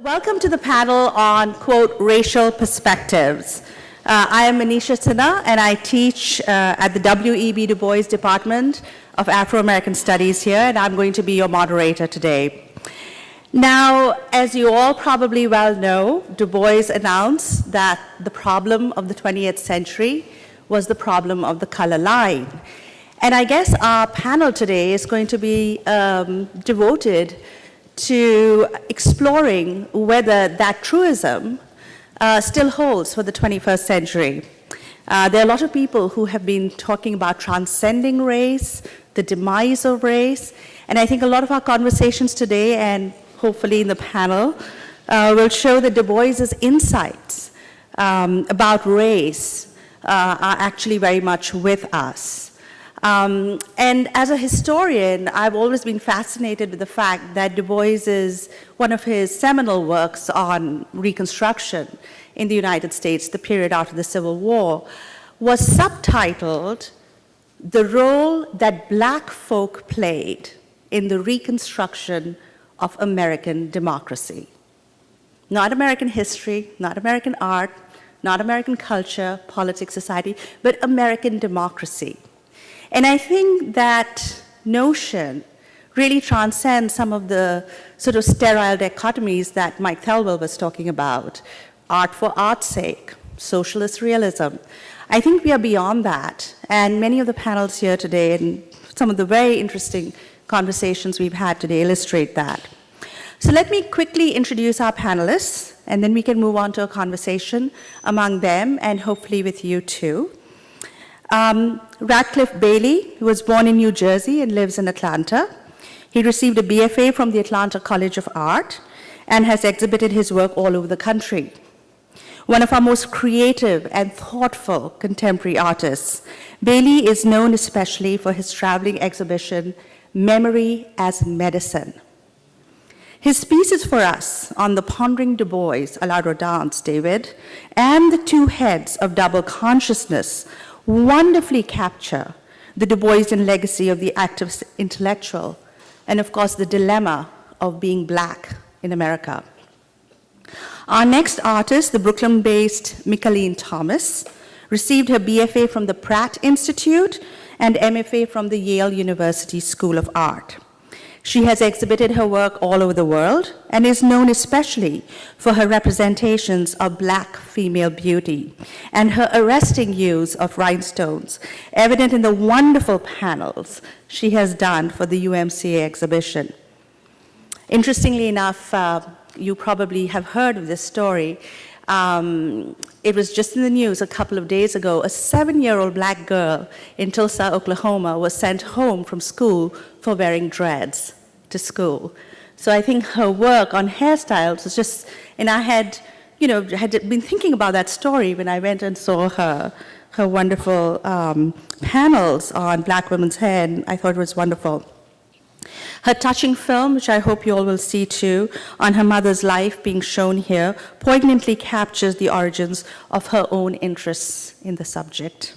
Welcome to the panel on, quote, racial perspectives. I am Manisha Sinha, and I teach at the W.E.B. Du Bois Department of Afro-American Studies here, and I'm going to be your moderator today. Now, as you all probably well know, Du Bois announced that the problem of the 20th century was the problem of the color line. And I guess our panel today is going to be devoted to exploring whether that truism still holds for the 21st century. There are a lot of people who have been talking about transcending race, the demise of race, and I think a lot of our conversations today, and hopefully in the panel, will show that Du Bois's insights about race are actually very much with us. And as a historian, I've always been fascinated with the fact that Du Bois's, one of his seminal works on Reconstruction in the United States, the period after the Civil War, was subtitled, "The Role That Black Folk Played in the Reconstruction of American Democracy." Not American history, not American art, not American culture, politics, society, but American democracy. And I think that notion really transcends some of the sort of sterile dichotomies that Mike Thelwell was talking about, art for art's sake, socialist realism. I think we are beyond that, and many of the panels here today and some of the very interesting conversations we've had today illustrate that. So let me quickly introduce our panelists, and then we can move on to a conversation among them and hopefully with you too. Radcliffe Bailey, who was born in New Jersey and lives in Atlanta. He received a BFA from the Atlanta College of Art and has exhibited his work all over the country. One of our most creative and thoughtful contemporary artists, Bailey is known especially for his traveling exhibition, Memory as Medicine. His pieces for us on the Pondering Du Bois, à la Rodin's, David, and the two heads of double consciousness wonderfully capture the Du Boisian legacy of the active intellectual and, of course, the dilemma of being Black in America. Our next artist, the Brooklyn-based Mickalene Thomas, received her BFA from the Pratt Institute and MFA from the Yale University School of Art. She has exhibited her work all over the world and is known especially for her representations of Black female beauty and her arresting use of rhinestones, evident in the wonderful panels she has done for the UMCA exhibition. Interestingly enough, you probably have heard of this story. It was just in the news a couple of days ago. A 7-year-old Black girl in Tulsa, Oklahoma was sent home from school for wearing dreads to school. So I think her work on hairstyles was just, and I had been thinking about that story when I went and saw her wonderful panels on Black women's hair, and I thought it was wonderful. Her touching film, which I hope you all will see too, on her mother's life being shown here, poignantly captures the origins of her own interests in the subject.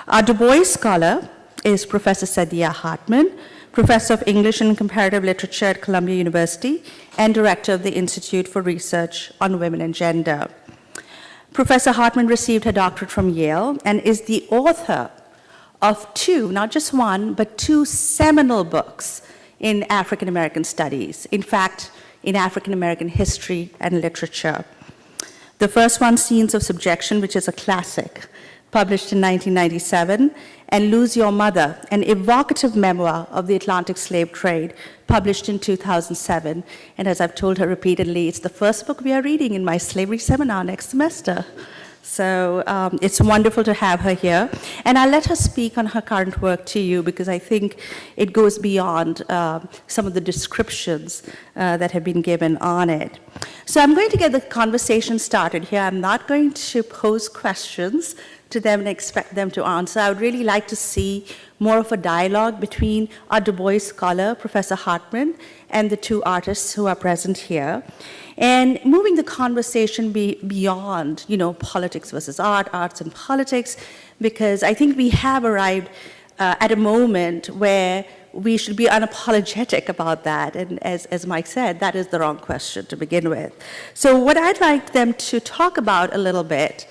Our Du Bois scholar is Professor Saidiya Hartman, Professor of English and Comparative Literature at Columbia University and Director of the Institute for Research on Women and Gender. Professor Hartman received her doctorate from Yale and is the author of two, not just one, but two seminal books in African American studies, in fact, in African American history and literature. The first one, Scenes of Subjection, which is a classic, published in 1997, and Lose Your Mother, an evocative memoir of the Atlantic slave trade, published in 2007. And as I've told her repeatedly, it's the first book we are reading in my slavery seminar next semester. So it's wonderful to have her here. And I'll let her speak on her current work to you because I think it goes beyond some of the descriptions that have been given on it. So I'm going to get the conversation started here. I'm not going to pose questions to them and expect them to answer. I would really like to see more of a dialogue between our Du Bois scholar, Professor Hartman, and the two artists who are present here. And moving the conversation beyond, politics versus art, arts and politics, because I think we have arrived at a moment where we should be unapologetic about that. And as Mike said, that is the wrong question to begin with. So what I'd like them to talk about a little bit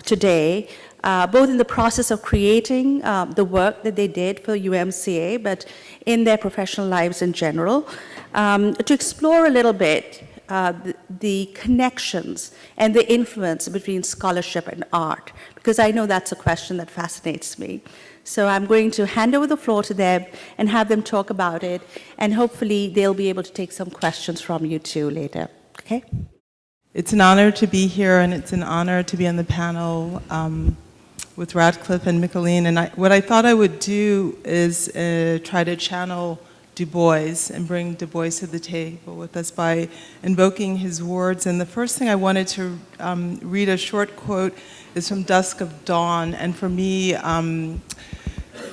today, both in the process of creating the work that they did for UMCA, but in their professional lives in general, to explore a little bit the connections and the influence between scholarship and art, because I know that's a question that fascinates me. So I'm going to hand over the floor to them and have them talk about it, and hopefully they'll be able to take some questions from you too later. Okay? It's an honor to be here, and it's an honor to be on the panel with Radcliffe and Mickalene. And what I thought I would do is try to channel Dubois and bring Dubois to the table with us by invoking his words. And the first thing I wanted to read a short quote is from Dusk of Dawn. And for me,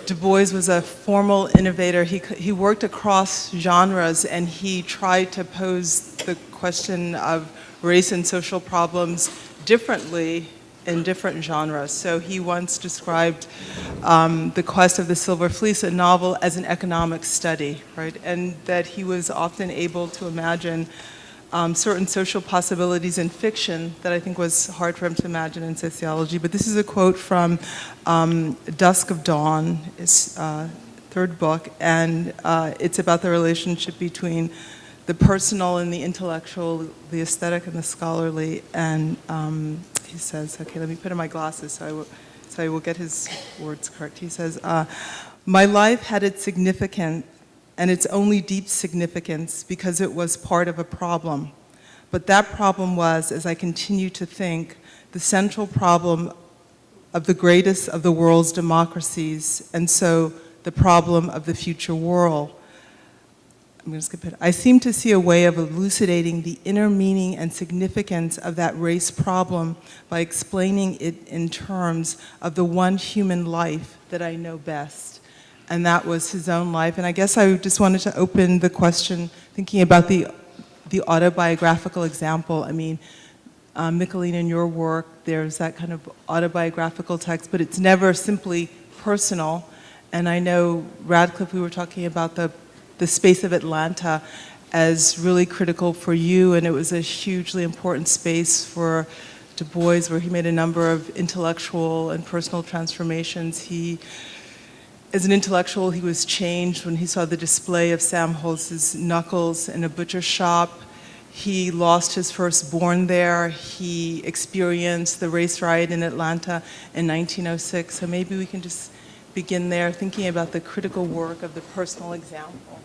Dubois was a formal innovator. He worked across genres, and he tried to pose the question of race and social problems differently in different genres. So he once described The Quest of the Silver Fleece, a novel, as an economic study, right? And that he was often able to imagine certain social possibilities in fiction that I think was hard for him to imagine in sociology. But this is a quote from Dusk of Dawn, his third book, and it's about the relationship between the personal and the intellectual, the aesthetic and the scholarly. And he says, okay, let me put on my glasses so I will get his words correct. He says, my life had its significance and its only deep significance because it was part of a problem. But that problem was, as I continue to think, the central problem of the greatest of the world's democracies, and so the problem of the future world. I'm going to skip it. I seem to see a way of elucidating the inner meaning and significance of that race problem by explaining it in terms of the one human life that I know best. And that was his own life. And I guess I just wanted to open the question thinking about the autobiographical example. I mean, Mickalene, in your work, there's that kind of autobiographical text, but it's never simply personal. And I know, Radcliffe, we were talking about the space of Atlanta as really critical for you, and it was a hugely important space for Du Bois, where he made a number of intellectual and personal transformations. As an intellectual, he was changed when he saw the display of Sam Holtz's knuckles in a butcher shop. He lost his firstborn there. He experienced the race riot in Atlanta in 1906. So maybe we can just begin there, thinking about the critical work of the personal example.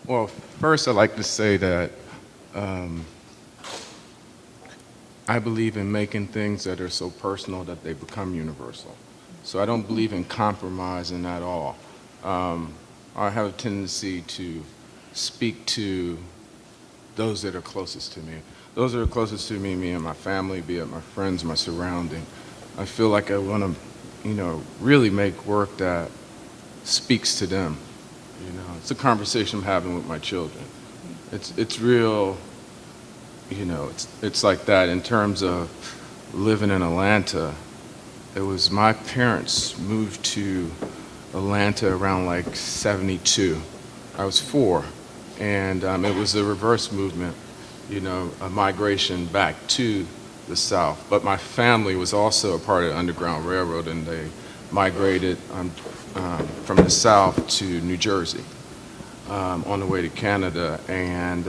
Well, first I'd like to say that I believe in making things that are so personal that they become universal. So I don't believe in compromising at all. I have a tendency to speak to those that are closest to me. Those that are closest to me and my family, be it my friends, my surrounding. I feel like I want to, really make work that speaks to them. It's a conversation I'm having with my children. It's real, it's like that in terms of living in Atlanta. It was my parents moved to Atlanta around like 72. I was 4, and it was a reverse movement, a migration back to the South. But my family was also a part of the Underground Railroad, and they migrated from the South to New Jersey on the way to Canada, and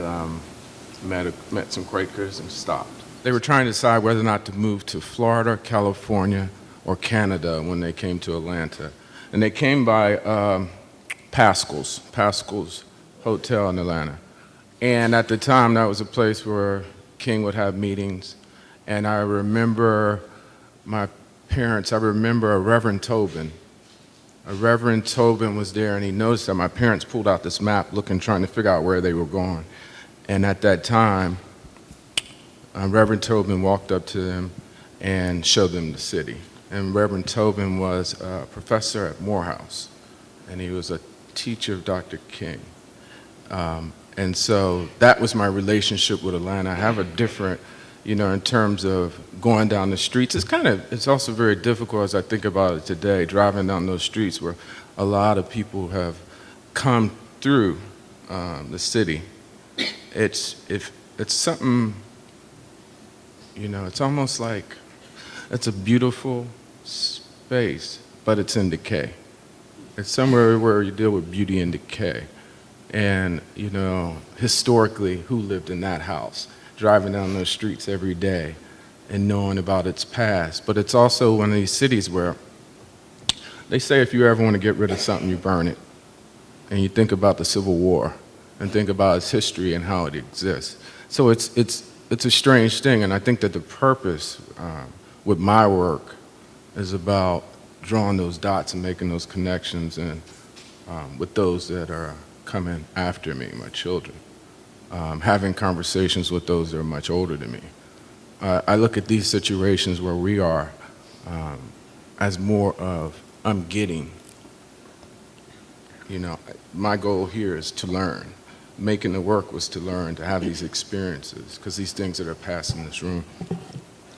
met some Quakers and stopped. They were trying to decide whether or not to move to Florida, California, or Canada when they came to Atlanta. And they came by Pascal's Hotel in Atlanta. And at the time, that was a place where King would have meetings. And I remember my parents, I remember a Reverend Tobin. A Reverend Tobin was there, and he noticed that my parents pulled out this map trying to figure out where they were going. And at that time, Reverend Tobin walked up to them and showed them the city. And Reverend Tobin was a professor at Morehouse, and he was a teacher of Dr. King. And so that was my relationship with Atlanta. I have a different, in terms of going down the streets. It's also very difficult as I think about it today, driving down those streets where a lot of people have come through the city. It's something, you know, it's almost like it's a beautiful space, but it's in decay. It's somewhere where you deal with beauty and decay. And, you know, historically, who lived in that house, driving down those streets every day and knowing about its past? But it's also one of these cities where they say if you ever want to get rid of something, you burn it. And you think about the Civil War and think about its history and how it exists. So it's a strange thing, and I think that the purpose with my work is about drawing those dots and making those connections and with those that are coming after me, my children, having conversations with those that are much older than me. I look at these situations where we are as more of, I'm getting. You know, my goal here is to learn. Making the work was to learn, to have these experiences, because these things that are passed in this room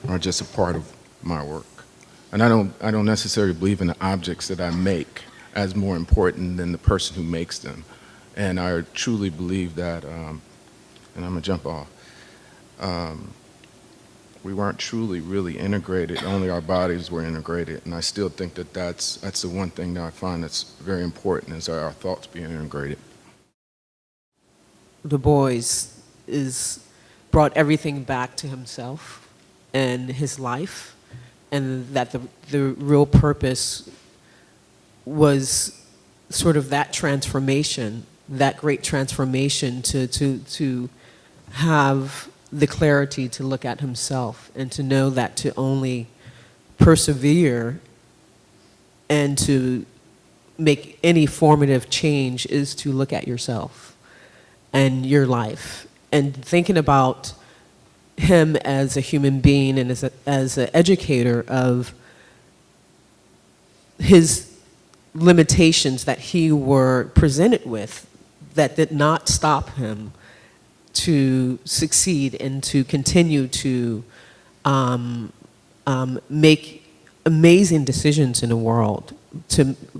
are just a part of my work. And I don't necessarily believe in the objects that I make as more important than the person who makes them. And I truly believe that, and I'm gonna jump off, we weren't truly really integrated, only our bodies were integrated. And I still think that that's the one thing that I find that's very important, is our thoughts being integrated. Dubois brought everything back to himself and his life, and that the real purpose was sort of that transformation, that great transformation to have the clarity to look at himself and to know that to only persevere and to make any formative change is to look at yourself and your life. And thinking about him as a human being and as an educator of his limitations that he were presented with, that did not stop him to succeed and to continue to make amazing decisions in the world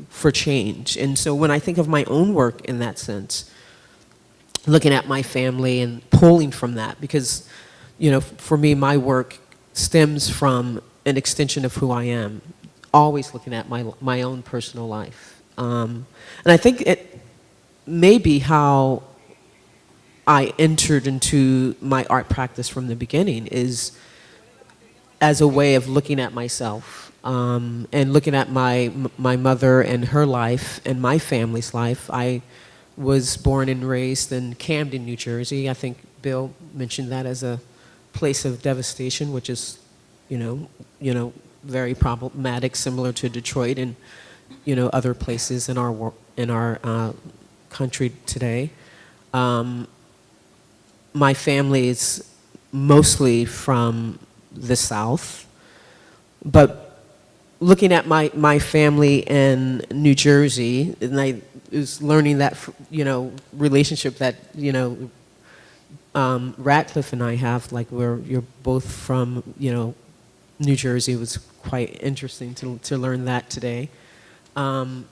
for change. And so when I think of my own work in that sense, looking at my family and pulling from that, because, you know, for me, my work stems from an extension of who I am, always looking at my own personal life. And I think it may be how I entered into my art practice from the beginning, is as a way of looking at myself and looking at my mother and her life and my family's life. I was born and raised in Camden, New Jersey. I think Bill mentioned that as a place of devastation, which is, you know, very problematic, similar to Detroit and, you know, other places in our country today. My family is mostly from the South, but looking at my family in New Jersey, and I was learning that, you know, relationship that, you know, Radcliffe and I have, like you're both from, you know, New Jersey. It was quite interesting to learn that today. But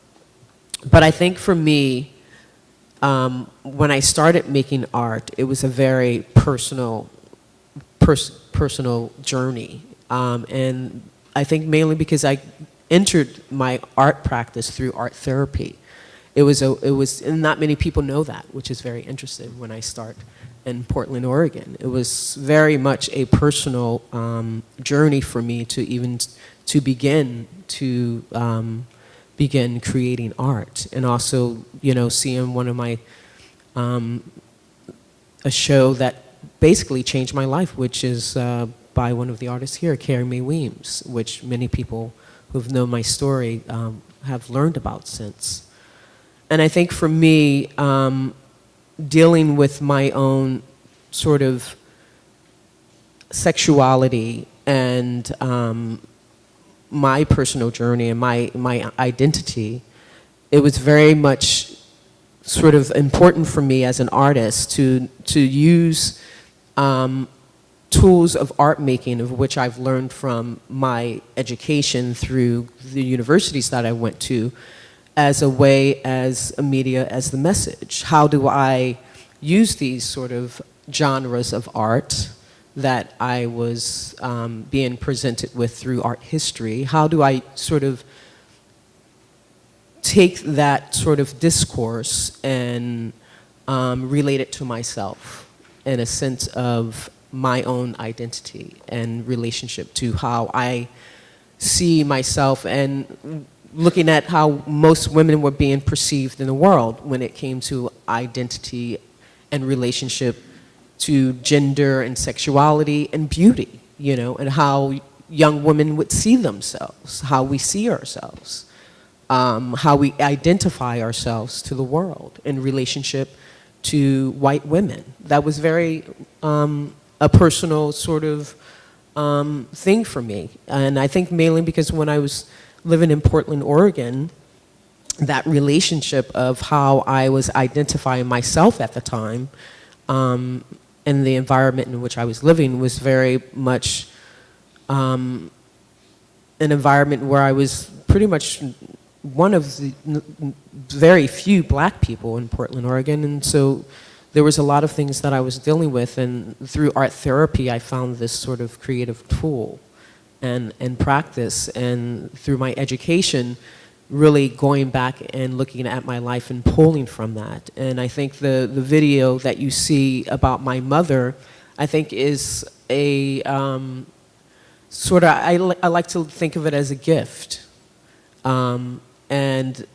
I think for me, when I started making art, it was a very personal journey. And I think mainly because I entered my art practice through art therapy. And not many people know that, which is very interesting when I start in Portland, Oregon. It was very much a personal journey for me to begin creating art, and also, you know, seeing one of my a show that basically changed my life, which is by one of the artists here, Carrie Mae Weems, which many people who've known my story have learned about since. And I think for me, dealing with my own sort of sexuality and my personal journey and my identity, it was very much sort of important for me as an artist to use tools of art making, of which I've learned from my education through the universities that I went to, as a way, as a media, as the message? How do I use these sort of genres of art that I was being presented with through art history? How do I sort of take that sort of discourse and relate it to myself in a sense of my own identity and relationship to how I see myself, and looking at how most women were being perceived in the world when it came to identity and relationship to gender and sexuality and beauty, you know, and how young women would see themselves, how we see ourselves, how we identify ourselves to the world in relationship to white women. That was very a personal sort of thing for me. And I think mainly because when I was living in Portland, Oregon, that relationship of how I was identifying myself at the time and the environment in which I was living was very much an environment where I was pretty much one of the very few black people in Portland, Oregon, and so there was a lot of things that I was dealing with, and through art therapy I found this sort of creative tool and practice, and through my education really going back and looking at my life and pulling from that. And I think the video that you see about my mother, I think is a sort of, I like to think of it as a gift. And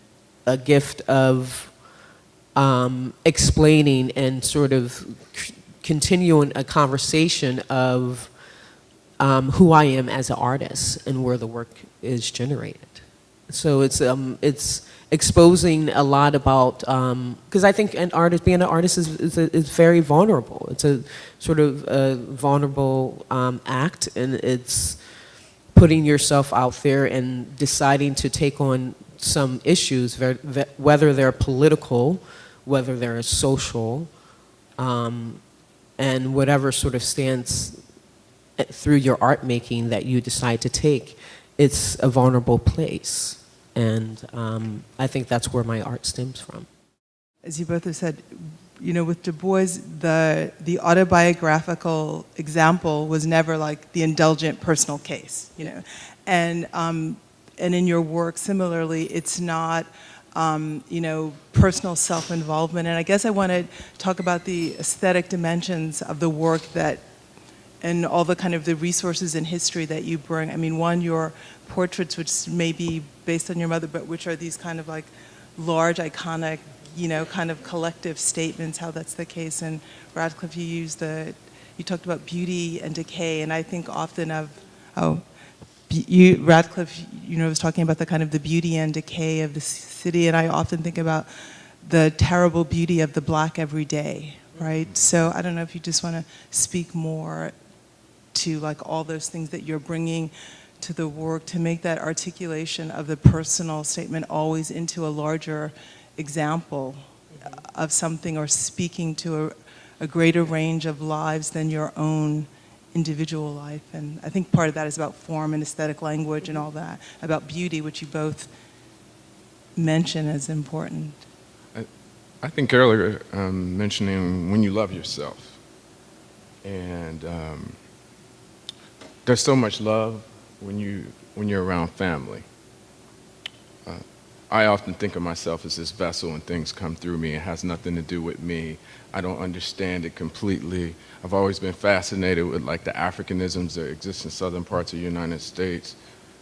a gift of explaining and sort of continuing a conversation of who I am as an artist and where the work is generated. So it's exposing a lot about, because I think being an artist is very vulnerable. It's a sort of a vulnerable act, and it's putting yourself out there and deciding to take on some issues, whether they're political, whether they're social, and whatever sort of stance through your art making that you decide to take, it's a vulnerable place. And I think that's where my art stems from. As you both have said, you know, with Dubois, the autobiographical example was never like the indulgent personal case, you know. And in your work, similarly, it's not, you know, personal self-involvement. And I guess I want to talk about the aesthetic dimensions of the work that, and all the kind of the resources and history that you bring. I mean, one, your portraits, which may be based on your mother, but which are these kind of like large, iconic, you know, kind of collective statements, how that's the case. And Radcliffe, you talked about beauty and decay, and I think often of, Radcliffe, you know, was talking about the kind of the beauty and decay of the city, and I often think about the terrible beauty of the black everyday, right? So I don't know if you just want to speak more to like all those things that you're bringing to the work to make that articulation of the personal statement always into a larger example of something, or speaking to a greater range of lives than your own individual life. And I think part of that is about form and aesthetic language and all that, about beauty, which you both mention as important. I think earlier mentioning when you love yourself, and there's so much love when you're around family. I often think of myself as this vessel, and things come through me. It has nothing to do with me. I don't understand it completely. I've always been fascinated with like the Africanisms that exist in southern parts of the United States.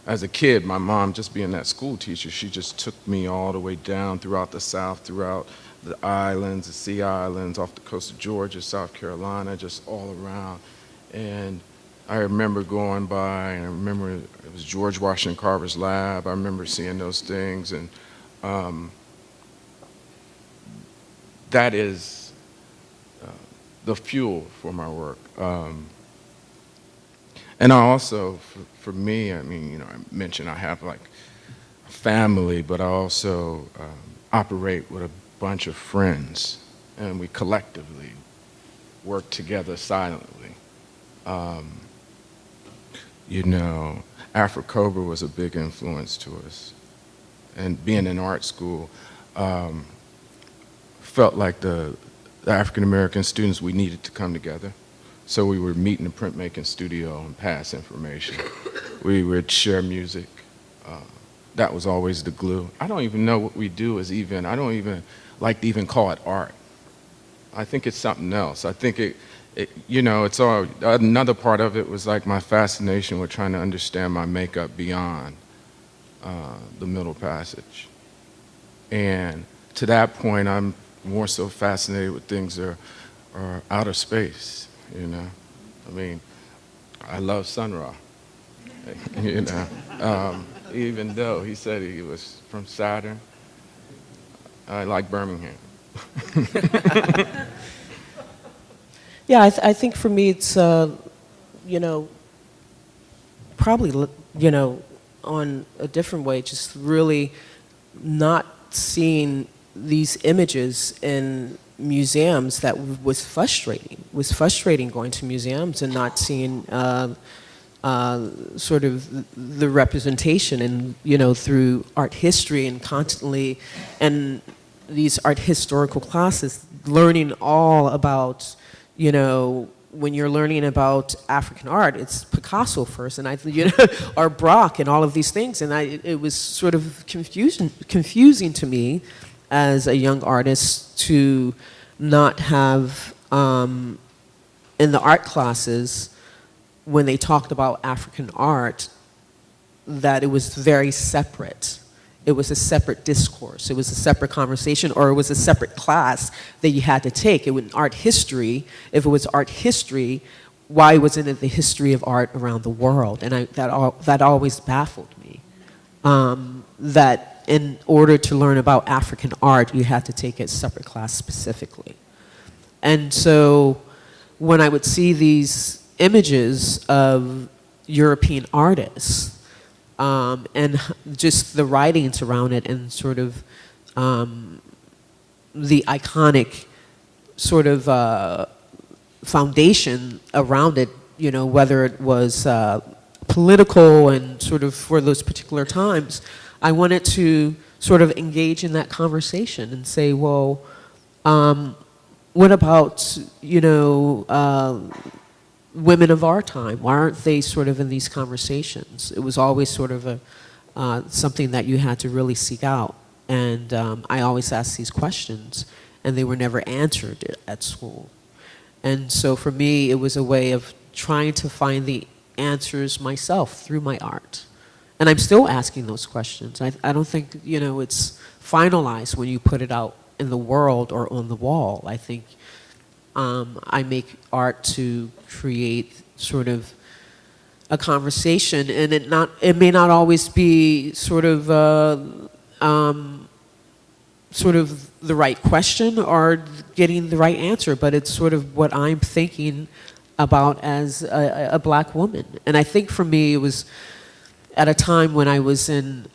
As a kid, my mom, just being that school teacher, she just took me all the way down throughout the South, throughout the islands, the Sea Islands, off the coast of Georgia, South Carolina, just all around. And I remember going by, and I remember it was George Washington Carver's lab. I remember seeing those things, and that is the fuel for my work. And I also, for me, I mean, you know, I mentioned I have like a family, but I also operate with a bunch of friends, and we collectively work together silently. You know, Afro Cobra was a big influence to us. and being in art school, felt like the African American students, we needed to come together. So we would meet in the printmaking studio and pass information. We would share music. That was always the glue. I don't even know what we do as even, I don't even like to even call it art. I think it's something else. I think you know, it's all, another part of it was like my fascination with trying to understand my makeup beyond the Middle Passage. And to that point, I'm more so fascinated with things that are outer space, you know. I mean, I love Sun Ra, you know. Even though he said he was from Saturn, I like Birmingham. Yeah, I think for me it's, you know, probably, you know, on a different way, just really not seeing these images in museums that was frustrating going to museums and not seeing sort of the representation and, you know, through art history and constantly, and these art historical classes, learning all about, you know, when you're learning about African art, it's Picasso first, and you know, or Braque and all of these things, and it was sort of confusing to me as a young artist to not have in the art classes, when they talked about African art, that it was very separate. It was a separate discourse. It was a separate conversation, or it was a separate class that you had to take. It was art history. If it was art history, why wasn't it the history of art around the world? And that always baffled me. That in order to learn about African art, you had to take a separate class specifically. And so when I would see these images of European artists, and just the writings around it, and sort of the iconic sort of foundation around it, you know, whether it was political and sort of for those particular times, I wanted to sort of engage in that conversation and say, well, what about, you know, women of our time? Why aren't they sort of in these conversations? It was always sort of something that you had to really seek out. And I always asked these questions, and they were never answered at school. And so for me, it was a way of trying to find the answers myself through my art. And I'm still asking those questions. I don't think, you know, it's finalized when you put it out in the world or on the wall. I think I make art to create sort of a conversation, and it may not always be sort of the right question or getting the right answer, but it's sort of what I'm thinking about as a black woman. And I think for me, it was at a time when I was in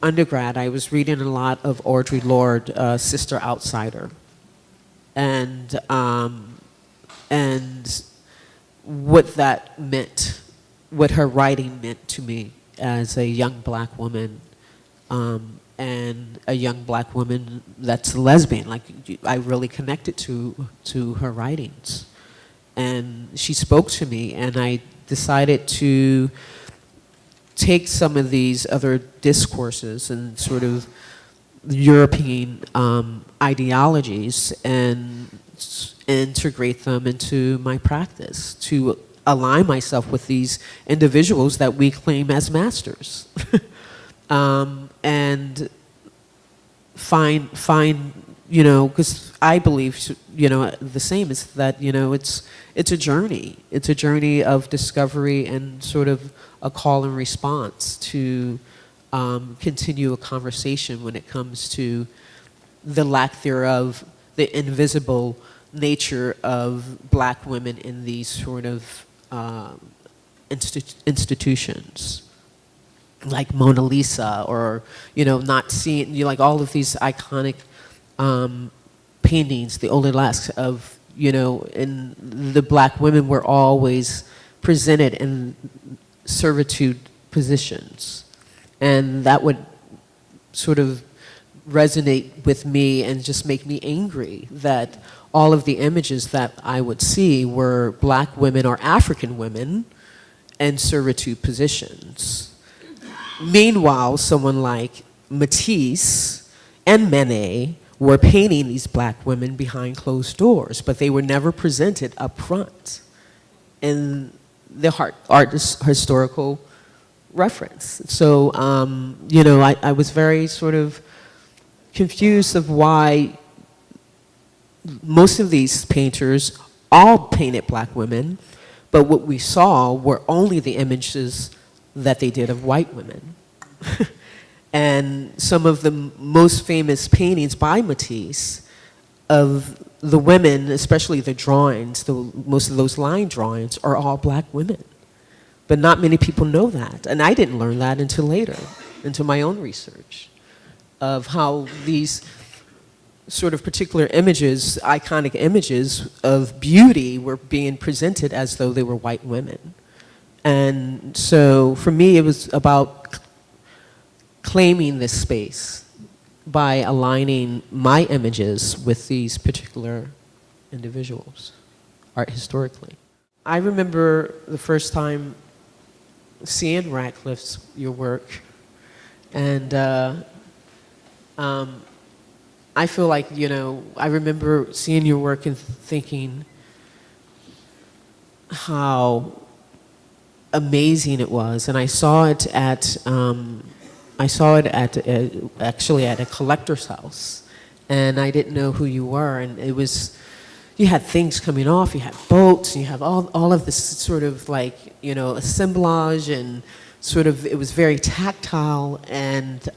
undergrad, I was reading a lot of Audre Lorde, Sister Outsider. And what that meant, what her writing meant to me as a young black woman, and a young black woman that's a lesbian. Like, I really connected to her writings. And she spoke to me, and I decided to take some of these other discourses and sort of European ideologies and integrate them into my practice to align myself with these individuals that we claim as masters. And find, you know, because I believe, you know, the same is that, you know, it's a journey. It's a journey of discovery and sort of a call and response to continue a conversation when it comes to the lack thereof, the invisible nature of black women in these sort of institutions, like Mona Lisa, or, you know, not seeing, you know, like all of these iconic paintings, the Olisques of, you know, and the black women were always presented in servitude positions. And that would sort of resonate with me and just make me angry that all of the images that I would see were black women or African women in servitude positions. Meanwhile, someone like Matisse and Manet were painting these black women behind closed doors, but they were never presented up front in the art historical reference. So, you know, I was very sort of confused of why most of these painters all painted black women, but what we saw were only the images that they did of white women. And some of the most famous paintings by Matisse of the women, especially the drawings, most of those line drawings, are all black women. But not many people know that. And I didn't learn that until later, into my own research, of how these sort of particular images, iconic images of beauty, were being presented as though they were white women. And so for me, it was about claiming this space by aligning my images with these particular individuals, art historically. I remember the first time seeing Radcliffe's, your work, and I feel like, you know, I remember seeing your work and thinking how amazing it was, and I saw it at actually at a collector's house, and I didn't know who you were, and it was, you had things coming off, you had boats, you have all of this sort of like, you know, assemblage, and sort of, it was very tactile, and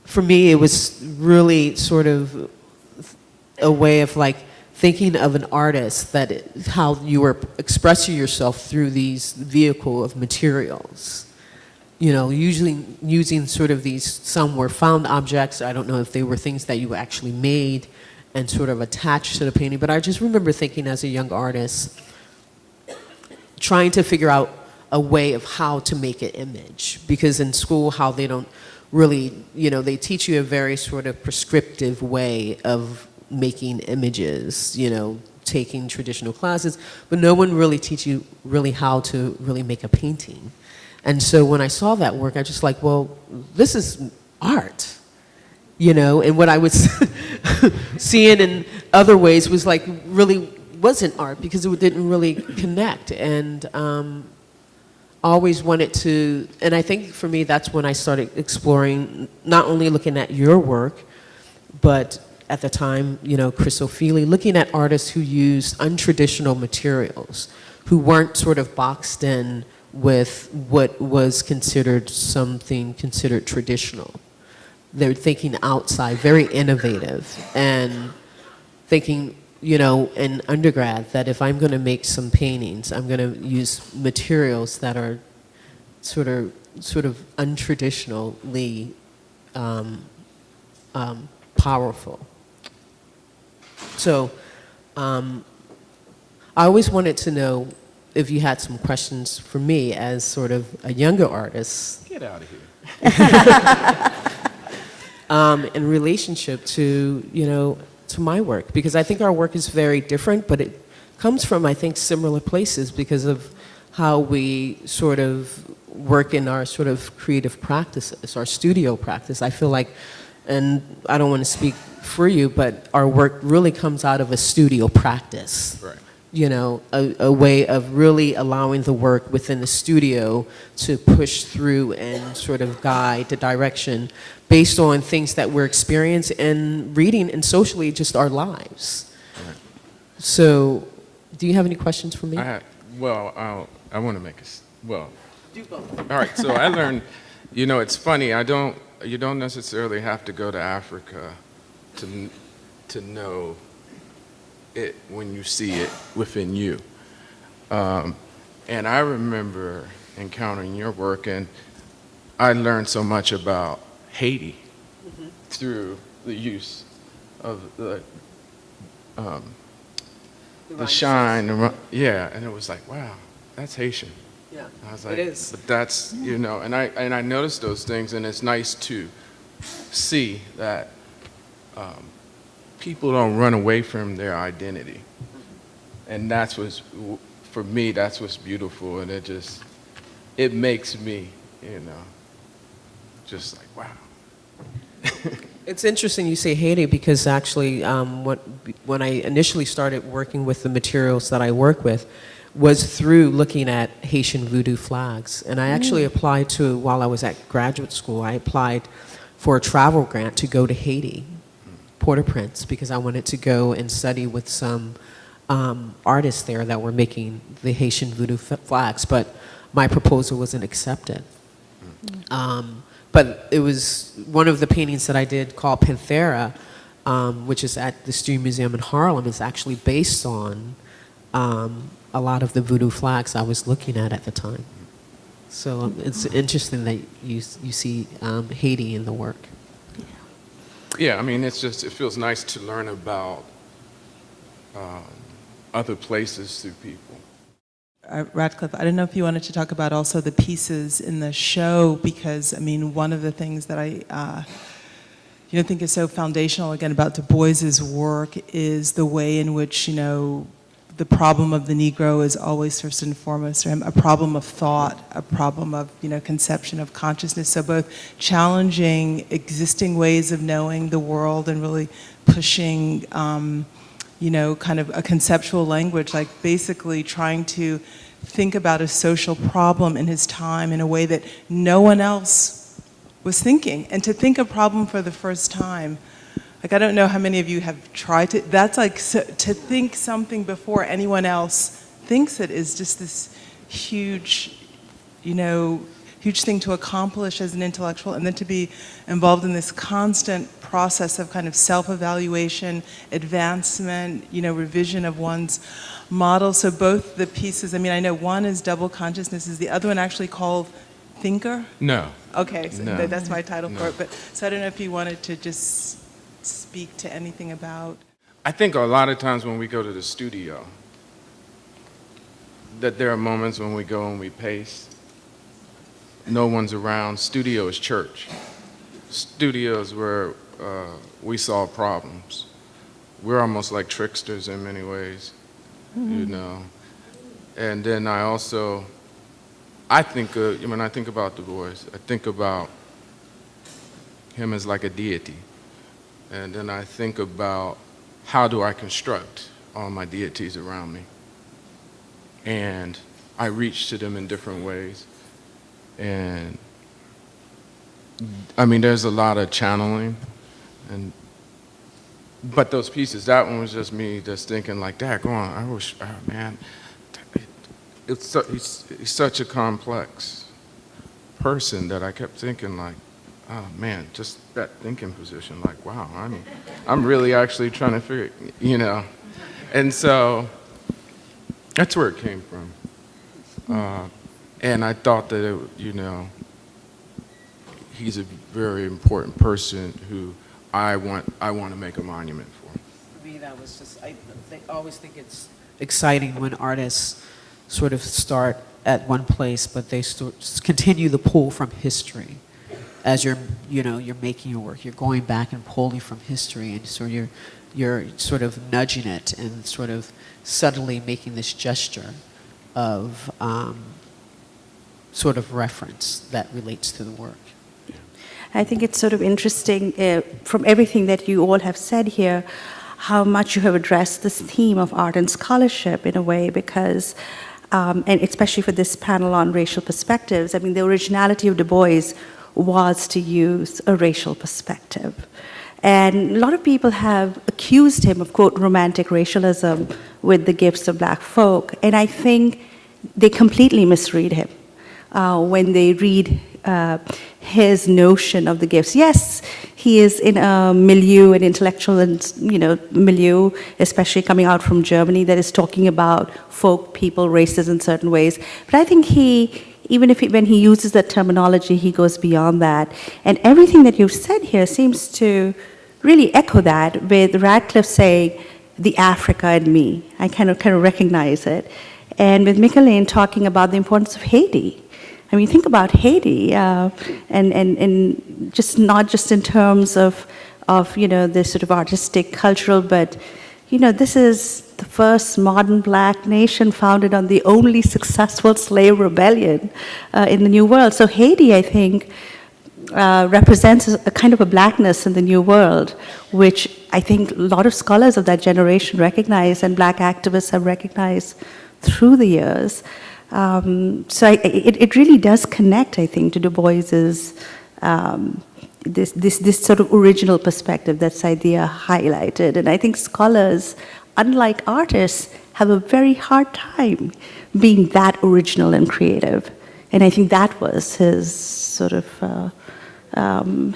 for me it was really sort of a way of like thinking of an artist, that how you were expressing yourself through these vehicle of materials. You know, usually using sort of these, some were found objects, I don't know if they were things that you actually made and sort of attached to the painting, but I just remember thinking as a young artist, trying to figure out a way of how to make an image. Because in school, how they don't really, you know, they teach you a very sort of prescriptive way of making images, you know, taking traditional classes, but no one really teach you really how to really make a painting. And so when I saw that work, I just like, well, this is art, you know, and what I was seeing in other ways was like, really wasn't art, because it didn't really connect. And always wanted to, and I think for me, that's when I started exploring, not only looking at your work, but at the time, you know, Chris O'Feely, looking at artists who used untraditional materials, who weren't sort of boxed in with what was considered something considered traditional. They're thinking outside, very innovative, and thinking, you know, in undergrad, that if I'm going to make some paintings, I'm going to use materials that are sort of untraditionally powerful. So I always wanted to know if you had some questions for me as sort of a younger artist. Get out of here. In relationship to, you know, to my work, because I think our work is very different, but it comes from, I think, similar places because of how we sort of work in our sort of creative practices, our studio practice. I feel like, and I don't want to speak for you, but our work really comes out of a studio practice. Right. You know, a way of really allowing the work within the studio to push through and sort of guide the direction based on things that we're experiencing and reading and socially just our lives. Right. So, do you have any questions for me? I want to make well. Do both. All right, so I learned, you know, it's funny, you don't necessarily have to go to Africa to know it when you see it within you. And I remember encountering your work, and I learned so much about Haiti through the use of the shine, and it was like, wow, that's Haitian. Yeah, I was like, it is. but that's, and I noticed those things, and it's nice to see that people don't run away from their identity. And that's what's, for me, that's what's beautiful, and it makes me, just like, wow. It's interesting you say Haiti because actually when I initially started working with the materials that I work with was through looking at Haitian voodoo flags. And I actually applied to, while I was at graduate school, I applied for a travel grant to go to Haiti, Port-au-Prince, because I wanted to go and study with some artists there that were making the Haitian voodoo flags, but my proposal wasn't accepted. But it was one of the paintings that I did called Panthera, which is at the Stew Museum in Harlem, is actually based on a lot of the voodoo flags I was looking at the time. So it's interesting that you see Haiti in the work. Yeah, I mean, it feels nice to learn about other places through people. Radcliffe, I don't know if you wanted to talk about also the pieces in the show, because, I mean, one of the things that I think is so foundational, again, about Du Bois's work is the way in which, the problem of the Negro is always first and foremost for him a problem of thought, a problem of, conception of consciousness. So both challenging existing ways of knowing the world and really pushing kind of a conceptual language, like basically trying to think about a social problem in his time in a way that no one else was thinking. And to think a problem for the first time, like I don't know how many of you have tried to, that's like, to think something before anyone else thinks it is just this huge, huge thing to accomplish as an intellectual, and then to be involved in this constant process of kind of self-evaluation, advancement, revision of one's model. So both the pieces, I mean, I know one is Double Consciousness. Is the other one actually called Thinker? No. Okay, so No. that's my title No. for it. But so I don't know if you wanted to just speak to anything about. I think a lot of times when we go to the studio, that there are moments when we go and we pace. No one's around. Studio is church. Studio is where we solve problems. We're almost like tricksters in many ways, And then I think, when I think about Du Bois, I think about him as like a deity. And then I think about how do I construct all my deities around me. And I reach to them in different ways. And I mean, there's a lot of channeling, but those pieces, that one was just me just thinking like, daggone, I wish, man, he's such a complex person that I kept thinking like, oh man, just that thinking position, like, wow, I'm really actually trying to figure, and so that's where it came from. And I thought that, he's a very important person who I want to make a monument for. For me, that was just, I always think it's exciting when artists sort of start at one place, but they continue the pull from history. As you're making your work, you're going back and pulling from history, and so you're sort of nudging it and sort of subtly making this gesture of sort of reference that relates to the work. I think it's sort of interesting from everything that you all have said here, how much you have addressed this theme of art and scholarship in a way, because, and especially for this panel on racial perspectives, I mean, the originality of Du Bois was to use a racial perspective. And a lot of people have accused him of, quote, romantic racialism with the gifts of black folk, and I think they completely misread him when they read his notion of the gifts. Yes, he is in a milieu, an intellectual milieu, especially coming out from Germany, that is talking about folk, people, races in certain ways. But I think when he uses that terminology, he goes beyond that. And everything that you've said here seems to really echo that, with Radcliffe saying, the Africa in me. I kind of recognize it. and with Mickalene talking about the importance of Haiti. I mean, think about Haiti, and just not just in terms of this sort of artistic, cultural, but this is the first modern black nation founded on the only successful slave rebellion in the New World. So Haiti, I think, represents a kind of a blackness in the New World, which I think a lot of scholars of that generation recognize, and black activists have recognized through the years. So it really does connect, I think, to Du Bois's this sort of original perspective that Saidiya highlighted. And I think scholars, unlike artists, have a very hard time being that original and creative. And I think that was his sort of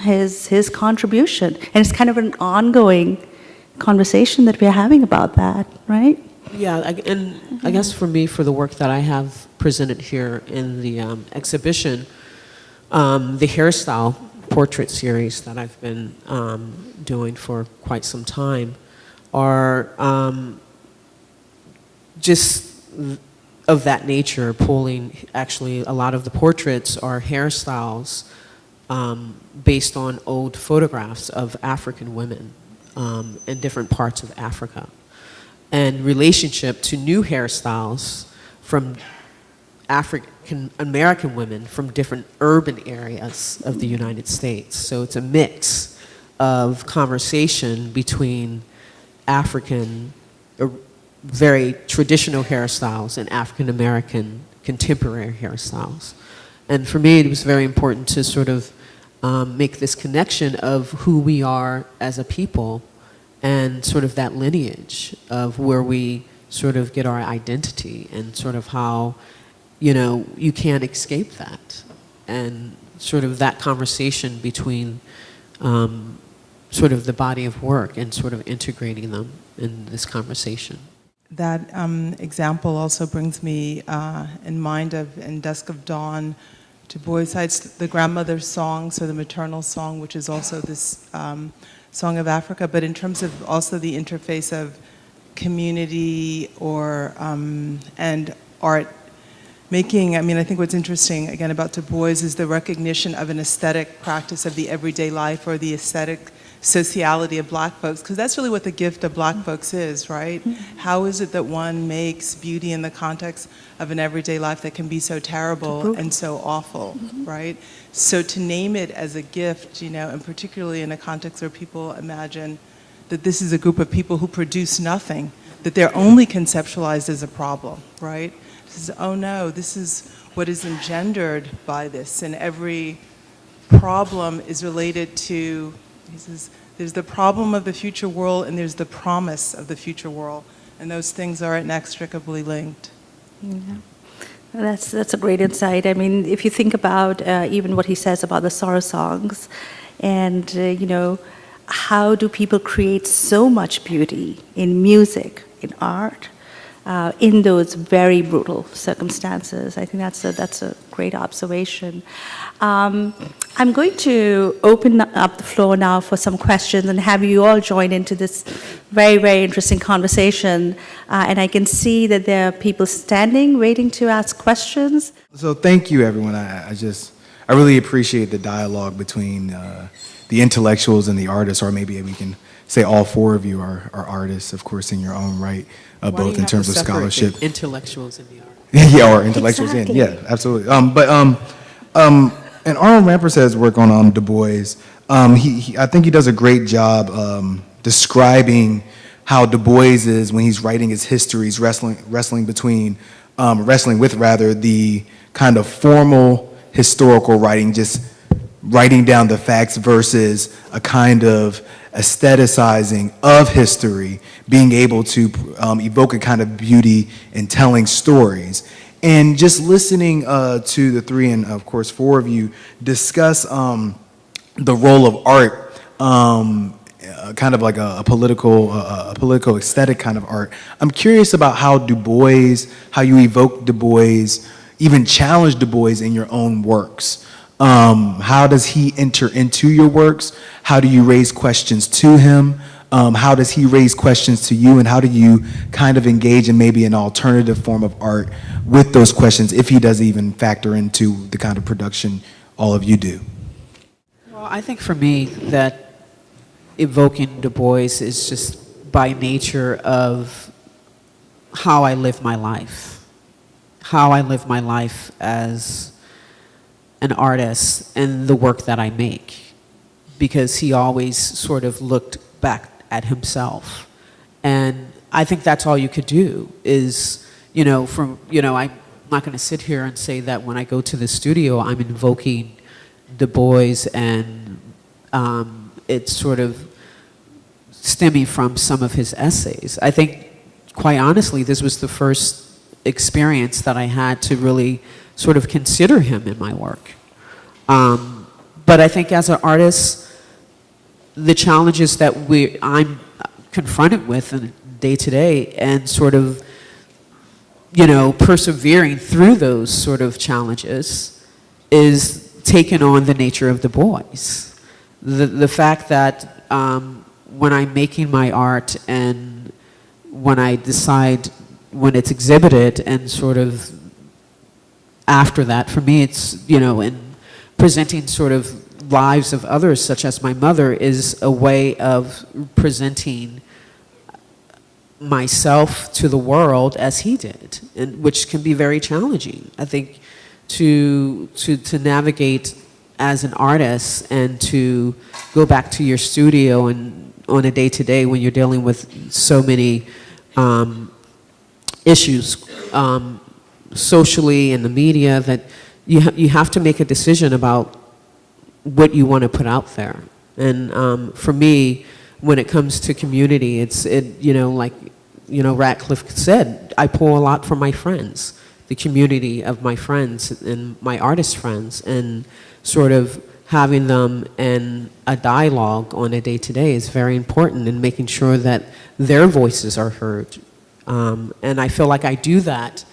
his contribution. And it's kind of an ongoing conversation that we're having about that, right? Yeah, and I guess for me, for the work that I have presented here in the exhibition, the Hairstyle Portrait series that I've been doing for quite some time are just of that nature, pulling, actually a lot of the portraits are hairstyles based on old photographs of African women in different parts of Africa, and relationship to new hairstyles from African American women from different urban areas of the United States. So it's a mix of conversation between African, very traditional hairstyles and African American contemporary hairstyles. And for me, it was very important to sort of make this connection of who we are as a people and sort of that lineage of where we sort of get our identity, and sort of how, you can't escape that, and sort of that conversation between sort of the body of work and sort of integrating them in this conversation. That example also brings me in mind of In Dusk of Dawn, Du Bois cites the grandmother's song, so the maternal song, which is also this song of Africa, but in terms of also the interface of community or and art making. I mean, I think what's interesting again about Du Bois is the recognition of an aesthetic practice of the everyday life, or the aesthetic sociality of black folks, because that's really what the gift of black folks is, right? Mm-hmm. How is it that one makes beauty in the context of an everyday life that can be so terrible and so awful, mm-hmm. right? So to name it as a gift, and particularly in a context where people imagine that this is a group of people who produce nothing, that they're only conceptualized as a problem, right? This is, oh no, this is what is engendered by this, and every problem is related to, he says, there's the problem of the future world and there's the promise of the future world, and those things are inextricably linked. Yeah. That's a great insight. I mean, if you think about even what he says about the sorrow songs, and how do people create so much beauty in music, in art, in those very brutal circumstances? I think that's a great observation. I'm going to open up the floor now for some questions and have you all join into this very, very interesting conversation. And I can see that there are people standing, waiting to ask questions. So thank you, everyone. I really appreciate the dialogue between the intellectuals and the artists, or maybe we can say all four of you are artists, of course, in your own right, both in terms of scholarship. Intellectuals in the art. Yeah, or intellectuals exactly. in, yeah, absolutely. And Arnold Rampersad's work on Du Bois, I think he does a great job describing how Du Bois is, when he's writing his histories, wrestling with the kind of formal historical writing, just writing down the facts, versus a kind of aestheticizing of history, being able to evoke a kind of beauty in telling stories. And just listening to the three, and of course four of you, discuss the role of art, kind of like a political aesthetic kind of art. I'm curious about how Du Bois, how you evoke Du Bois, even challenge Du Bois in your own works. How does he enter into your works? How do you raise questions to him? How does he raise questions to you, and how do you kind of engage in maybe an alternative form of art with those questions, if he does even factor into the kind of production all of you do? Well, I think for me that evoking Du Bois is just by nature of how I live my life. How I live my life as an artist and the work that I make. Because he always sort of looked back at himself. And I think that's all you could do is, I'm not going to sit here and say that when I go to the studio, I'm invoking Du Bois and it's sort of stemming from some of his essays. I think, quite honestly, this was the first experience that I had to really sort of consider him in my work. But I think as an artist, the challenges that I'm confronted with in day to day and sort of, persevering through those sort of challenges is taking on the nature of Du Bois. The fact that when I'm making my art and when I decide when it's exhibited and sort of after that, for me it's, in presenting sort of lives of others, such as my mother, is a way of presenting myself to the world as he did, and which can be very challenging. I think to navigate as an artist and to go back to your studio and on a day-to-day when you're dealing with so many issues socially in the media, that you have to make a decision about what you want to put out there. And for me, when it comes to community, like Radcliffe said, I pull a lot from my friends, the community of my friends and my artist friends, and sort of having them in a dialogue on a day-to-day is very important, and making sure that their voices are heard. And I feel like I do that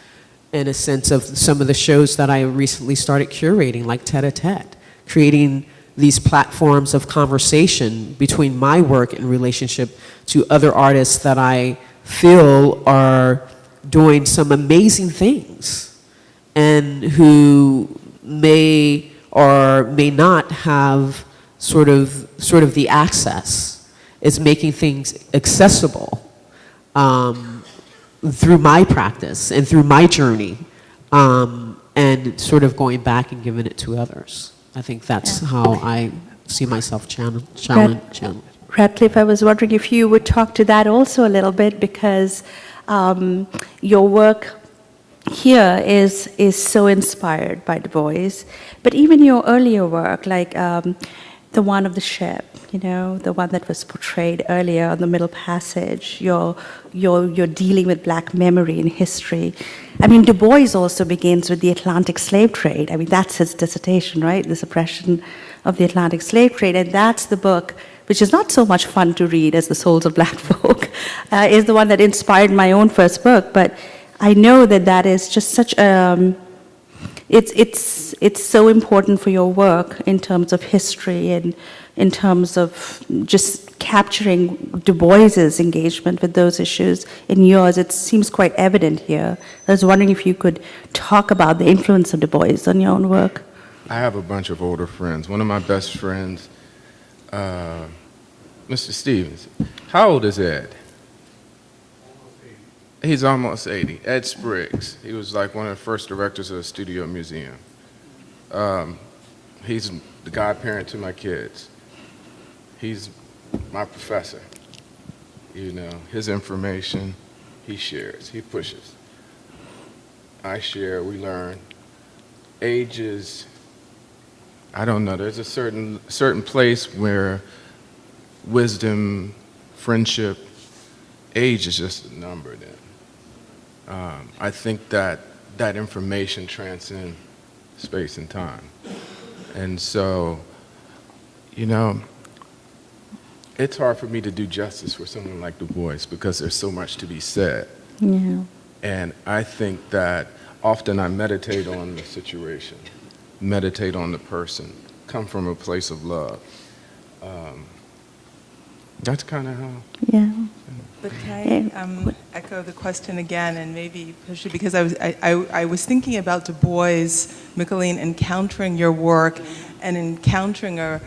in a sense of some of the shows that I recently started curating, like Tête-à-Tête, creating these platforms of conversation between my work in relationship to other artists that I feel are doing some amazing things and who may or may not have sort of the access. It's making things accessible through my practice and through my journey, and sort of going back and giving it to others. I think that's how I see myself challenged. Radcliffe, I was wondering if you would talk to that also a little bit, because your work here is so inspired by Du Bois, but even your earlier work, like the one of the ship, the one that was portrayed earlier on the Middle Passage, you're dealing with black memory and history. I mean, Du Bois also begins with the Atlantic slave trade. I mean, that's his dissertation, right? The suppression of the Atlantic slave trade. And that's the book, which is not so much fun to read as The Souls of Black Folk, is the one that inspired my own first book. But I know that is just such a... It's so important for your work in terms of history and in terms of just capturing Du Bois's engagement with those issues. In yours, it seems quite evident here. I was wondering if you could talk about the influence of Du Bois on your own work. I have a bunch of older friends. One of my best friends, Mr. Stevens. How old is Ed? He's almost 80. Ed Spriggs. He was like one of the first directors of the Studio Museum. He's the godparent to my kids. He's my professor. His information, he shares, he pushes. I share, we learn. Ages, I don't know, there's a certain place where wisdom, friendship, age is just a number then. I think that information transcends space and time. And so, it's hard for me to do justice for someone like Du Bois because there's so much to be said. Yeah. And I think that often I meditate on the situation, meditate on the person, come from a place of love. That's kind of how. Yeah. But can I echo the question again, and maybe push it, because I was thinking about Du Bois, Mickalene, encountering your work and encountering a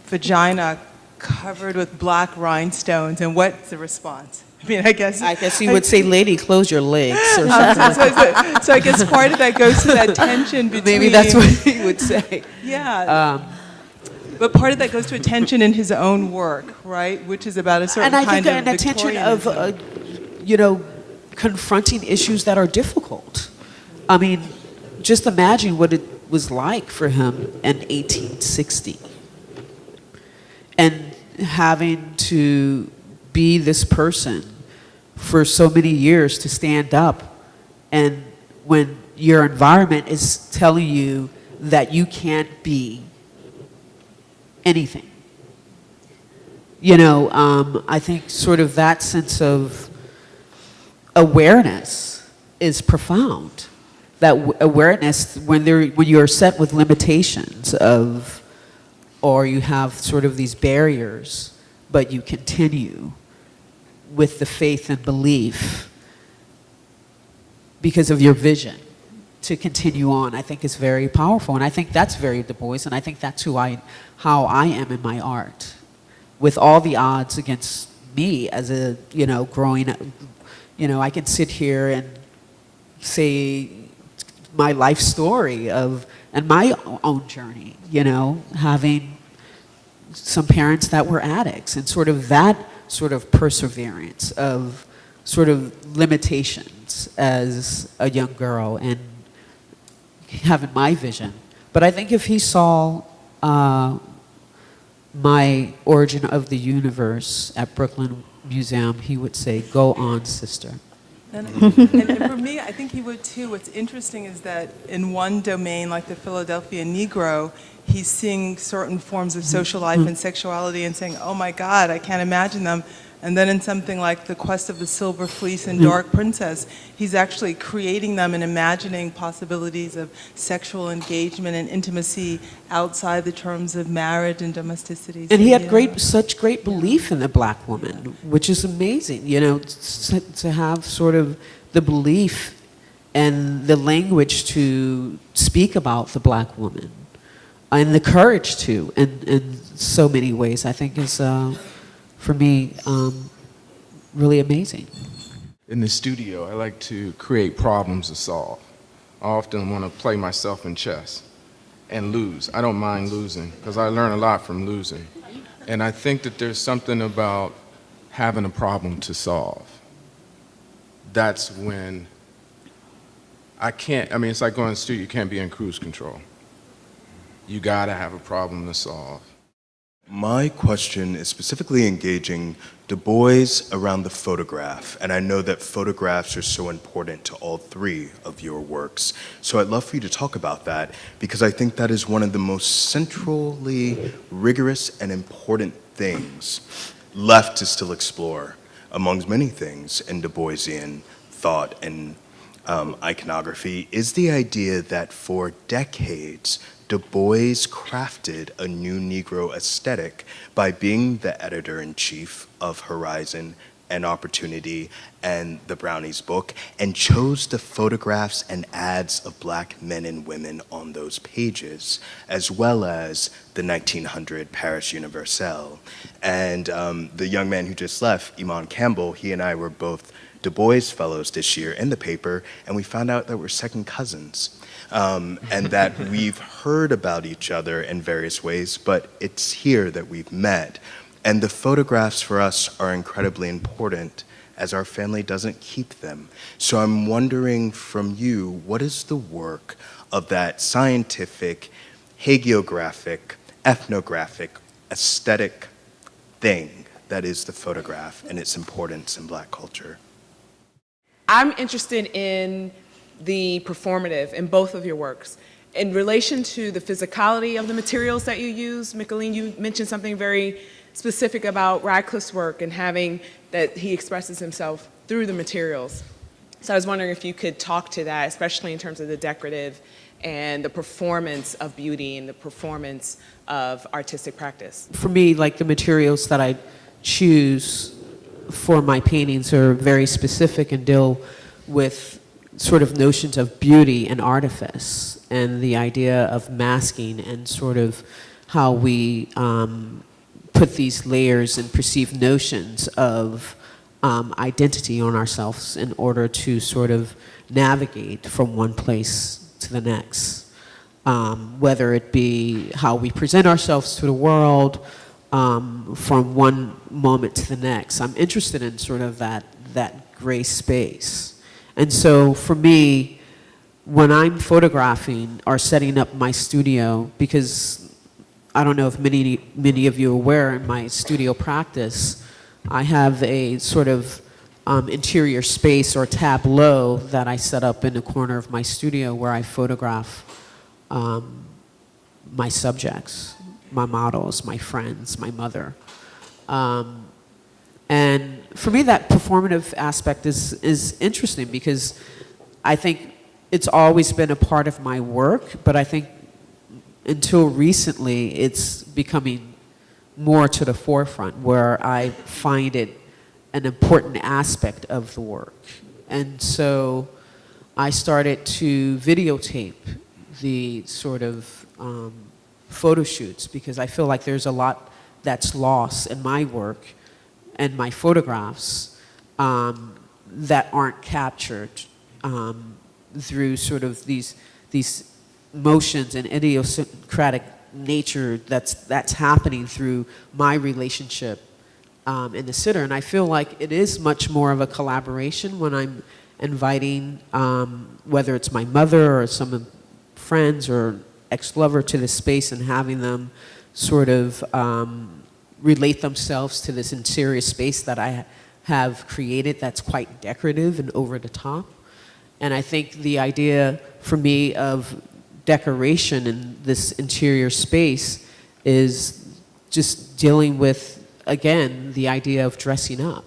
vagina covered with black rhinestones, and what's the response? I mean, I guess you would say, lady, close your legs, or something. so I guess part of that goes to that tension between... Maybe that's what he would say. Yeah. But part of that goes to a tension in his own work, right? Which is about a certain and I kind think of an attention of, confronting issues that are difficult. I mean, just imagine what it was like for him in 1860. And having to be this person for so many years, to stand up, and when your environment is telling you that you can't be anything. I think sort of that sense of awareness is profound. That awareness when you're set with limitations or you have sort of these barriers, but you continue with the faith and belief because of your vision to continue on, I think is very powerful. And I think that's very Du Bois, and I think that's how I am in my art. With all the odds against me as a, growing up, I can sit here and say my life story and my own journey, having some parents that were addicts, and sort of that sort of perseverance of sort of limitations as a young girl and having my vision. But I think if he saw my Origin of the Universe at Brooklyn Museum, he would say, "Go on, sister." And for me, I think he would too. What's interesting is that in one domain, like the Philadelphia Negro, he's seeing certain forms of social life and sexuality and saying, oh my God, I can't imagine them. And then in something like The Quest of the Silver Fleece and Dark Princess, he's actually creating them and imagining possibilities of sexual engagement and intimacy outside the terms of marriage and domesticity. And he had such great belief in the black woman, which is amazing, to have sort of the belief and the language to speak about the black woman. And the courage to, in so many ways, I think is... for me, really amazing. In the studio, I like to create problems to solve. I often want to play myself in chess and lose. I don't mind losing because I learn a lot from losing. And I think that there's something about having a problem to solve. That's when it's like going to the studio, you can't be in cruise control. You gotta have a problem to solve. My question is specifically engaging Du Bois around the photograph, and I know that photographs are so important to all three of your works. So I'd love for you to talk about that, because I think that is one of the most centrally rigorous and important things left to still explore, amongst many things in Du Boisian thought and iconography, is the idea that for decades, Du Bois crafted a new Negro aesthetic by being the editor-in-chief of Horizon and Opportunity and the Brownies book, and chose the photographs and ads of black men and women on those pages, as well as the 1900 Paris Universelle. And the young man who just left, Iman Campbell, he and I were both Du Bois Fellows this year in the paper, and we found out that we're second cousins. And that we've heard about each other in various ways, but it's here that we've met. And the photographs for us are incredibly important, as our family doesn't keep them. So I'm wondering from you, what is the work of that scientific, hagiographic, ethnographic, aesthetic thing that is the photograph and its importance in Black culture? I'm interested in the performative in both of your works. In relation to the physicality of the materials that you use, Mickalene, you mentioned something very specific about Radcliffe's work and having that he expresses himself through the materials. So I was wondering if you could talk to that, especially in terms of the decorative and the performance of beauty and the performance of artistic practice? For me, like the materials that I choose for my paintings are very specific and deal with sort of notions of beauty and artifice and the idea of masking and sort of how we put these layers and perceived notions of identity on ourselves in order to sort of navigate from one place to the next. Whether it be how we present ourselves to the world from one moment to the next. I'm interested in sort of that gray space. And so for me, when I'm photographing or setting up my studio, because I don't know if many of you are aware, in my studio practice, I have a sort of interior space or tableau that I set up in the corner of my studio where I photograph my subjects, my models, my friends, my mother. And for me, that performative aspect is interesting because I think it's always been a part of my work, but I think until recently, it's becoming more to the forefront where I find it an important aspect of the work. And so I started to videotape the sort of photo shoots because I feel like there's a lot that's lost in my work and my photographs that aren't captured through sort of these motions and idiosyncratic nature that's happening through my relationship in the sitter. And I feel like it is much more of a collaboration when I'm inviting, whether it's my mother or some friends or ex-lover to the space and having them sort of relate themselves to this interior space that I have created that's quite decorative and over the top. And I think the idea for me of decoration in this interior space is just dealing with, again, the idea of dressing up.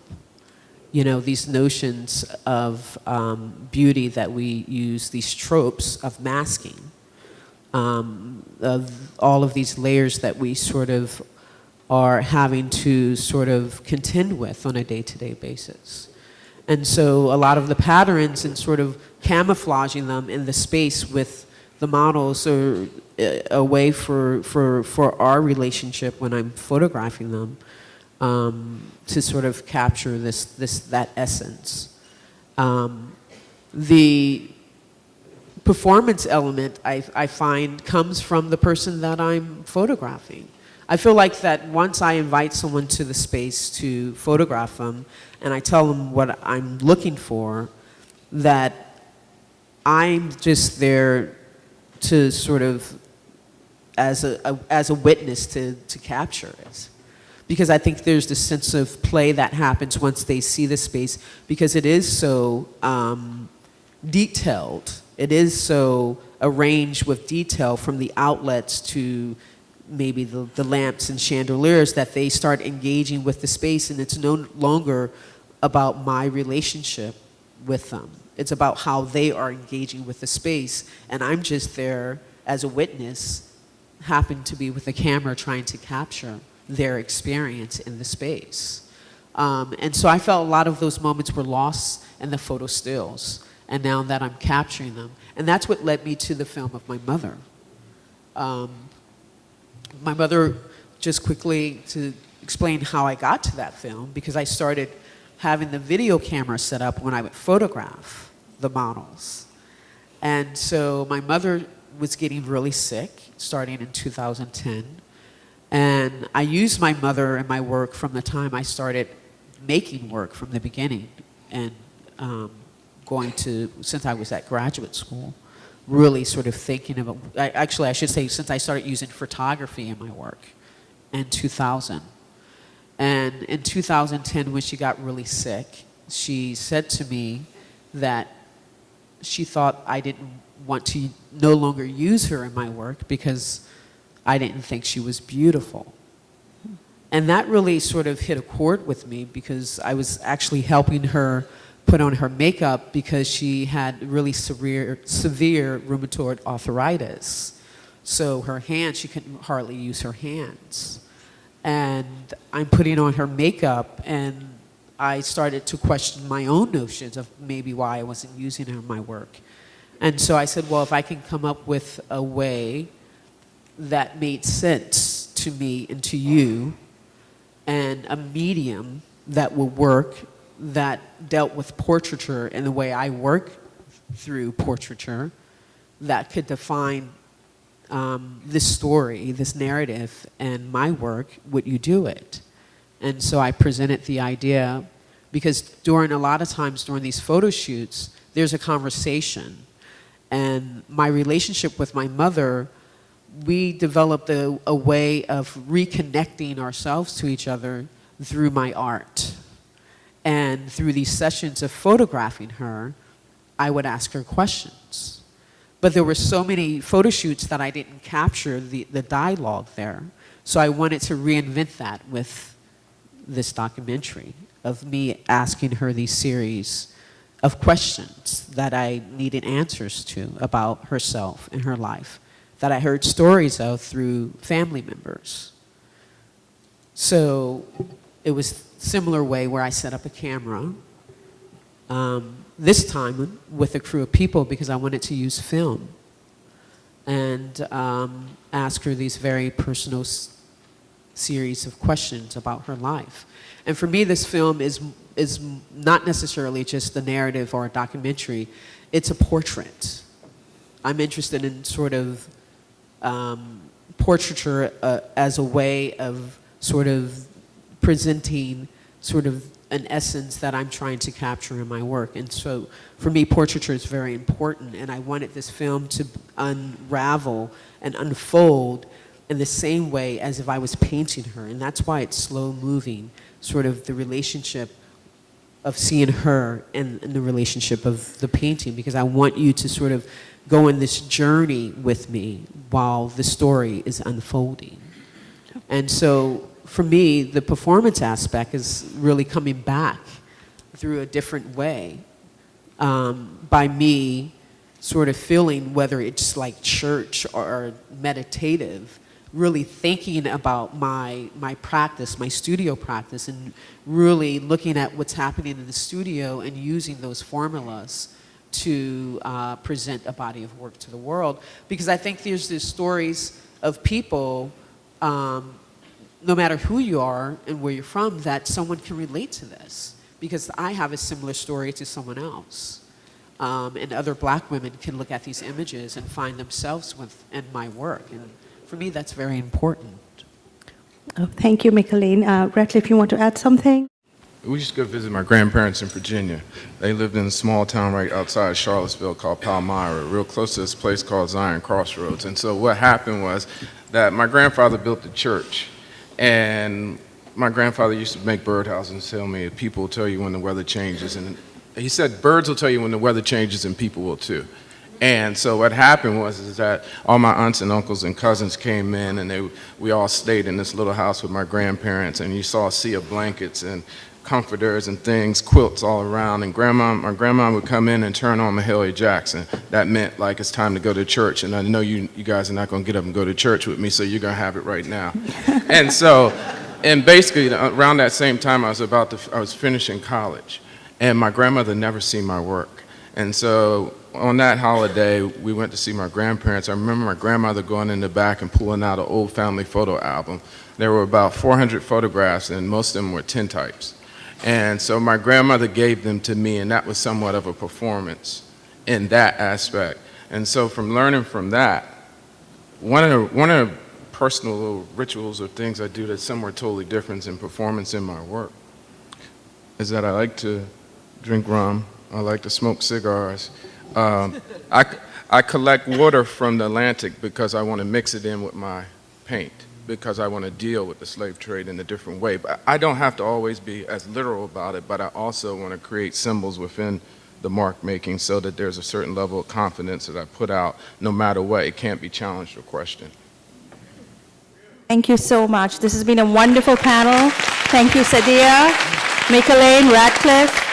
You know, these notions of beauty that we use, these tropes of masking, of all of these layers that we sort of are having to sort of contend with on a day-to-day basis. And so a lot of the patterns and sort of camouflaging them in the space with the models are a way for our relationship when I'm photographing them to sort of capture that essence. The performance element I find comes from the person that I'm photographing. I feel like that once I invite someone to the space to photograph them and I tell them what I'm looking for, that I'm just there to sort of as a witness to capture it. Because I think there's this sense of play that happens once they see the space because it is so detailed. It is so arranged with detail from the outlets to maybe the lamps and chandeliers that they start engaging with the space, and it's no longer about my relationship with them. It's about how they are engaging with the space, and I'm just there as a witness, happen to be with a camera trying to capture their experience in the space. And so I felt a lot of those moments were lost in the photo stills, and now that I'm capturing them. And that's what led me to the film of my mother. My mother, just quickly to explain how I got to that film, because I started having the video camera set up when I would photograph the models. And so my mother was getting really sick starting in 2010. And I used my mother in my work from the time I started making work from the beginning and since I was at graduate school, really sort of thinking about, actually I should say since I started using photography in my work in 2000. And in 2010 when she got really sick, she said to me that she thought I didn't want to no longer use her in my work because I didn't think she was beautiful. And that really sort of hit a chord with me because I was actually helping her put on her makeup because she had really severe rheumatoid arthritis. So her hands, she couldn't hardly use her hands. And I'm putting on her makeup, and I started to question my own notions of maybe why I wasn't using her in my work. And so I said, well, if I can come up with a way that made sense to me and to you, and a medium that would work, that dealt with portraiture in the way I work through portraiture, that could define this story, this narrative, and my work, would you do it? And so I presented the idea, because a lot of times during these photo shoots, there's a conversation. And my relationship with my mother, we developed a way of reconnecting ourselves to each other through my art. And through these sessions of photographing her, I would ask her questions. But there were so many photo shoots that I didn't capture the dialogue there. So I wanted to reinvent that with this documentary of me asking her these series of questions that I needed answers to about herself and her life, that I heard stories of through family members. So it was a similar way where I set up a camera, this time with a crew of people because I wanted to use film, and ask her these very personal series of questions about her life. And for me, this film is not necessarily just a narrative or a documentary, it's a portrait. I'm interested in sort of portraiture as a way of sort of presenting sort of an essence that I'm trying to capture in my work. And so for me, portraiture is very important, and I wanted this film to unravel and unfold in the same way as if I was painting her. And that's why it's slow moving, sort of the relationship of seeing her and the relationship of the painting, because I want you to sort of go on this journey with me while the story is unfolding. And so for me, the performance aspect is really coming back through a different way, by me sort of feeling, whether it's like church or meditative, really thinking about my practice, my studio practice, and really looking at what's happening in the studio and using those formulas to present a body of work to the world. Because I think there's these stories of people, no matter who you are and where you're from, that someone can relate to this. Because I have a similar story to someone else. And other black women can look at these images and find themselves within my work. And for me, that's very important. Oh, thank you, Mickalene. Radcliffe, you want to add something? We used to go visit my grandparents in Virginia. They lived in a small town right outside Charlottesville called Palmyra, real close to this place called Zion Crossroads. And so what happened was that my grandfather built the church. And my grandfather used to make birdhouses and tell me, people will tell you when the weather changes. And he said, birds will tell you when the weather changes and people will too. And so what happened was that all my aunts and uncles and cousins came in, and we all stayed in this little house with my grandparents, and you saw a sea of blankets and comforters and things, quilts all around. And my grandma would come in and turn on Mahalia Jackson. That meant like it's time to go to church. And I know you guys are not going to get up and go to church with me, so you're going to have it right now. And so, and basically around that same time I was finishing college, and my grandmother never seen my work. And so on that holiday, we went to see my grandparents. I remember my grandmother going in the back and pulling out an old family photo album. There were about 400 photographs, and most of them were tintypes. And so my grandmother gave them to me, and that was somewhat of a performance in that aspect. And so from learning from that, one of the personal little rituals or things I do that's somewhere totally different in performance in my work is that I like to drink rum. I like to smoke cigars. I collect water from the Atlantic because I want to mix it in with my paint, because I want to deal with the slave trade in a different way. But I don't have to always be as literal about it, but I also want to create symbols within the mark making so that there's a certain level of confidence that I put out no matter what. It can't be challenged or questioned. Thank you so much. This has been a wonderful panel. Thank you, Sadia, Mickalene, Radcliffe.